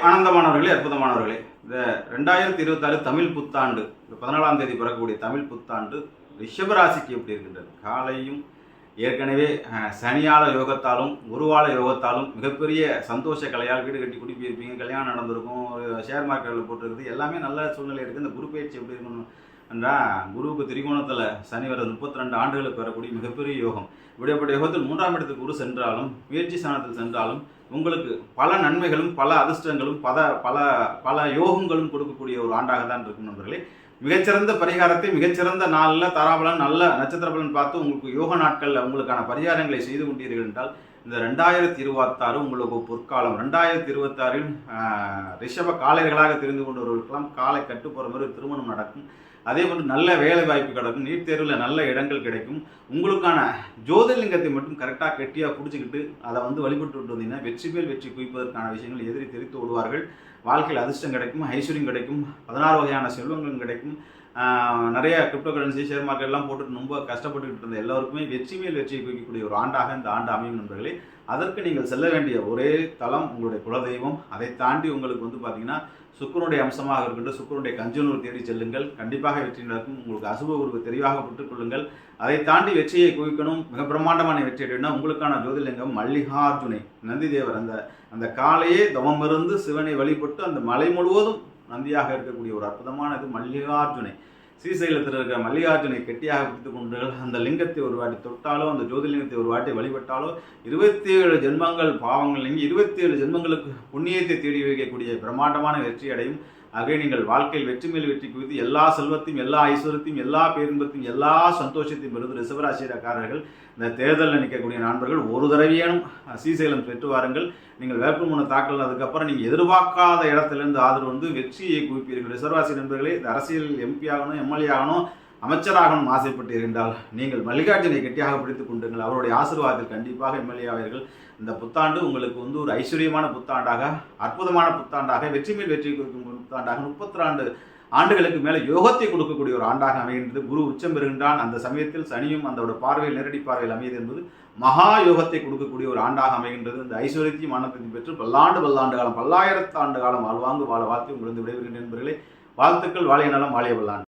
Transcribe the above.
ஆனந்தமானவர்களே, அற்புதமானவர்களே, இந்த 2026 தமிழ் புத்தாண்டு, இந்த 14ஆம் தேதி பிறக்கக்கூடிய தமிழ் புத்தாண்டு ரிஷபராசிக்கு எப்படி இருக்கின்றது? காலையும் ஏற்கனவே சனியால யோகத்தாலும் குருவால யோகத்தாலும் மிகப்பெரிய சந்தோஷ கலையால் வீடு கட்டி குடி போயிருப்பீங்க, கல்யாணம் நடந்திருக்கும், ஷேர் மார்க்கெட்டில் போட்டுருக்குது, எல்லாமே நல்ல சூழ்நிலை இருக்குது. இந்த குரு பயிற்சி எப்படி இருக்கணும் என்றால், குருவுக்கு திரிகோணத்தில் சனி வர 32 ஆண்டுகளுக்கு வரக்கூடிய மிகப்பெரிய யோகம். இப்படிப்பட்ட யோகத்தில் 3ஆம் இடத்துக்கு குரு சென்றாலும், முயற்சி ஸ்தானத்தில் சென்றாலும் உங்களுக்கு பல நன்மைகளும் பல அதிர்ஷ்டங்களும் பல யோகங்களும் கொடுக்கக்கூடிய ஒரு ஆண்டாக தான் இருக்கும் நண்பர்களே. மிகச்சிறந்த பரிகாரத்தை மிகச்சிறந்த நாளில் தாராபலன் நல்ல நட்சத்திர பலன் பார்த்து உங்களுக்கு யோக நாட்களில் உங்களுக்கான பரிகாரங்களை செய்து கொண்டீர்கள் என்றால் இந்த 2026 உங்களுக்கு பொற்காலம். 2026 ரிஷப காலைகளாக தெரிந்து கொண்டவர்களுக்கெல்லாம் காலை கட்டு போகிற மாதிரி திருமணம் நடக்கும். அதே போன்று நல்ல வேலை வாய்ப்பு கிடைக்கும், நீட் தேர்வில் நல்ல இடங்கள் கிடைக்கும். உங்களுக்கான ஜோதிர்லிங்கத்தை மட்டும் கரெக்டாக கெட்டியாக பிடிச்சிக்கிட்டு அதை வழிபட்டு வந்தீங்கன்னா வெற்றி மேல் வெற்றி குவிப்பதற்கான விஷயங்கள் எதிரி தெரிவித்து விடுவார்கள். வாழ்க்கையில் அதிர்ஷ்டம் கிடைக்கும், ஐஸ்வர்யம் கிடைக்கும், 16 வகையான செல்வங்களும் கிடைக்கும். நிறைய கிரிப்டோ கரன்சி ஷேர் மார்க்கெட்லாம் போட்டுட்டு ரொம்ப கஷ்டப்பட்டுக்கிட்டு இருந்த எல்லோருக்குமே வெற்றி மேல் வெற்றியை குவிக்கக்கூடிய ஒரு ஆண்டாக இந்த ஆண்டு அமையும் நண்பர்களே. அதற்கு நீங்கள் செல்ல வேண்டிய ஒரே தளம் உங்களுடைய குலதெய்வம். அதை தாண்டி உங்களுக்கு பார்த்தீங்கன்னா சுக்கிரனுடைய அம்சமாக இருக்கின்ற சுக்கிரனுடைய கஞ்சனூர் தேடி செல்லுங்கள், கண்டிப்பாக வெற்றி நடக்கும். உங்களுக்கு அசுப உருவு தெளிவாக பெற்றுக்கொள்ளுங்கள். அதை தாண்டி வெற்றியை குவிக்கணும், மிக பிரம்மாண்டமான வெற்றி அடையணும். உங்களுக்கான ஜோதிர்லிங்கம் மல்லிகார்ஜுனை நந்திதேவர். அந்த காலையே தவமிருந்து சிவனை வழிபட்டு அந்த மலை முழுவதும் நந்தியாக இருக்கக்கூடிய ஒரு அற்புதமானது மல்லிகார்ஜுனை. ஸ்ரீசைலத்தில் இருக்கிற மல்லிகார்ஜுனை கெட்டியாக பிடித்துக் கொண்டு அந்த லிங்கத்தை ஒரு வாட்டி தொட்டாலோ அந்த ஜோதிர்லிங்கத்தை ஒரு வாட்டி வழிபட்டாலோ 27 ஜென்மங்கள் பாவங்கள் நீங்கி 27 ஜென்மங்களுக்கு புண்ணியத்தை தேடி வைக்கக்கூடிய பிரம்மாண்டமான வெற்றி அடையும். ஆகவே நீங்கள் வாழ்க்கையில் வெற்றி மேல் வெற்றி குவித்து எல்லா செல்வத்தையும் எல்லா ஐஸ்வர்யத்தையும் எல்லா பேரின்பத்தையும் எல்லா சந்தோஷத்தையும் இருந்து ரிஷபராசிக்காரர்கள் இந்த தேர்தலில் நிற்கக்கூடிய நண்பர்கள் ஒரு தடவையேனும் ஸ்ரீசைலம் பெற்று வாருங்கள். நீங்கள் வேட்புமனு தாக்கல் அதுக்கப்புறம் நீங்கள் எதிர்பார்க்காத இடத்திலிருந்து ஆதரவு வெற்றியை குவிப்பீர்கள். ரிஷபராசி நண்பர்களே, இந்த அரசியல் எம்பி ஆகணும், எம்எல்ஏ ஆகணும், அமைச்சராகணும் ஆசைப்பட்டிருந்தால் நீங்கள் மல்லிகார்ஜுனை கெட்டியாக பிடித்துக் கொண்டுங்கள். அவருடைய ஆசீர்வாதத்தில் கண்டிப்பாக எம்எல்ஏ ஆவீர்கள். இந்த புத்தாண்டு உங்களுக்கு ஒரு ஐஸ்வர்யமான புத்தாண்டாக, அற்புதமான புத்தாண்டாக, வெற்றி மேல் வெற்றி கொடுக்கும் புத்தாண்டாக, 32 ஆண்டுகளுக்கு மேலே யோகத்தை கொடுக்கக்கூடிய ஒரு ஆண்டாக அமைகின்றது. குரு உச்சம் பெறுகின்றான். அந்த சமயத்தில் சனியும் அதோட பார்வையில் நேரடி பார்வையில் அமையது என்பது மகா யோகத்தை கொடுக்கக்கூடிய ஒரு ஆண்டாக அமைகின்றது. இந்த ஐஸ்வர்யத்தையும் ஆனந்தத்தையும் பெற்று பல்லாண்டு காலம், பல்லாயிரத்து ஆண்டு காலம் வாழ்வாங்கு வாழ வாழ்த்து உங்களுக்கு விடைபெறுகின்ற நண்பர்களே. வாழ்த்துக்கள். வாழைய நலம், வாழைய பல்லாண்டு.